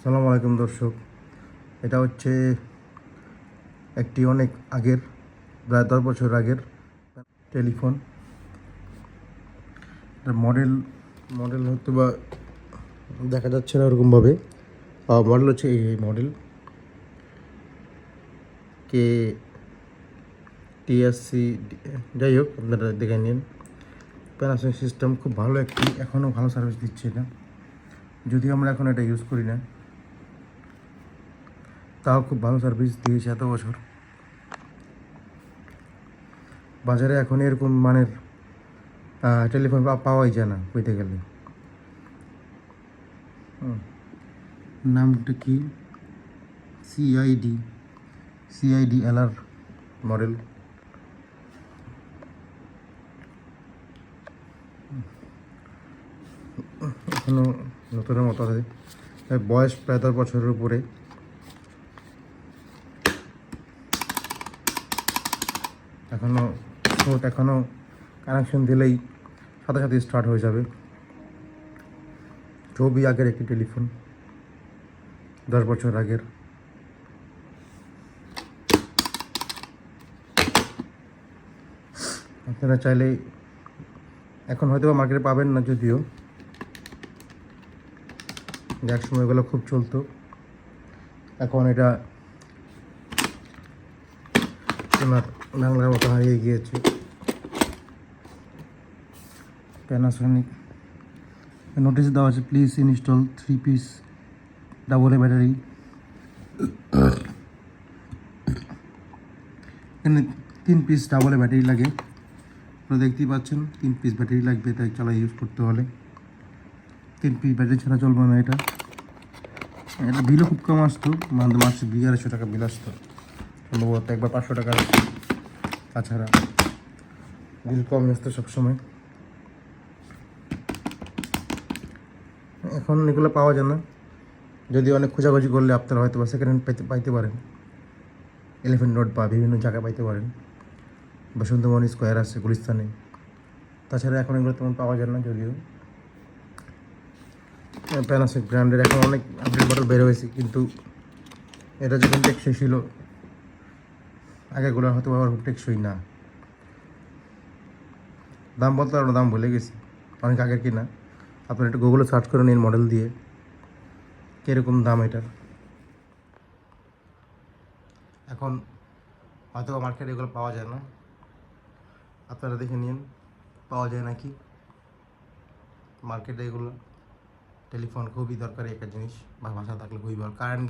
আসসালামু আলাইকুম দর্শক, এটা হচ্ছে একটি অনেক আগের, প্রায় 10 বছর আগের টেলিফোন। মডেল মডেল হয়তো বা দেখা যাচ্ছে না ওরকমভাবে। মডেল হচ্ছে এই মডেল কে টিএসসি, যাই হোক আপনারা দেখে নিন। প্যানাসোনিক সিস্টেম খুব ভালো একটি, এখনও ভালো সার্ভিস দিচ্ছে এটা, যদিও আমরা এখন এটা ইউজ করি না, তাও খুব ভালো সার্ভিস দিয়েছে এত বছর। বাজারে এখন এরকম মানের টেলিফোন পাওয়াই যায় না কইতে গেলে। নামটা কি? CID CID LR model. এখনও নতুনের মতো আছে, বয়স প্রায় 10 বছরের উপরে। এখনও কানেকশন দিলেই সাথে সাথে স্টার্ট হয়ে যাবে। খুবই আগের একটি টেলিফোন, 10 বছর আগের। আপনারা চাইলে এখন হয়তো বা মার্কেটে পাবেন না, যদিও এক সময় এগুলো খুব চলতো। এখন এটা ওনার বাংলার মতো হারিয়ে গিয়েছে। প্যানাসোনিক নোটিশ দেওয়া আছে, please install 3 piece double A battery. এখানে 3 পিস ডাবল এ ব্যাটারি লাগে, আপনারা দেখতেই পাচ্ছেন। 3 পিস ব্যাটারি লাগবে তাই চালাই ইউজ করতে হলে। 3 পিস ব্যাটারি ছাড়া চলবে না এটা। বিলও খুব কম আসতো, মাসে 2,500 টাকা বিল আসতো সম্ভবত, একবার 500 টাকা। তাছাড়া বিল কম আসতো সবসময়। এখন এগুলো পাওয়া যায় না, যদি অনেক খোঁজাখুঁজি করলে আপনারা হয়তো বা সেকেন্ড হ্যান্ড পাইতে পারেন। এলিফেন্ট রোড বা বিভিন্ন জায়গায় পাইতে পারেন। বসন্তমণি স্কোয়ার আছে গুলিস্তানে। তাছাড়া এখন এগুলো তেমন পাওয়া যায় না, যদিও প্যানাসোনিক ব্র্যান্ডের এখন অনেক আপডেট মডেল বের হয়েছে, কিন্তু এটা যখন টেকসই ছিল, আগেগুলো হয়তো আবার খুব টেকসই না। দাম বলতে পারবো, দাম ভুলে গেছি, অনেক আগের কিনা। আপনারা একটু গুগলে সার্চ করে নিন মডেল দিয়ে কীরকম দাম এটার। এখন হয়তো মার্কেটে এগুলো পাওয়া যায় না, আপনারা দেখে নিন পাওয়া যায় নাকি মার্কেটে এগুলো। টেলিফোন খুবই দরকারি একটা জিনিস, বা ভাষা থাকলে খুবই ভালো। কারেন্ট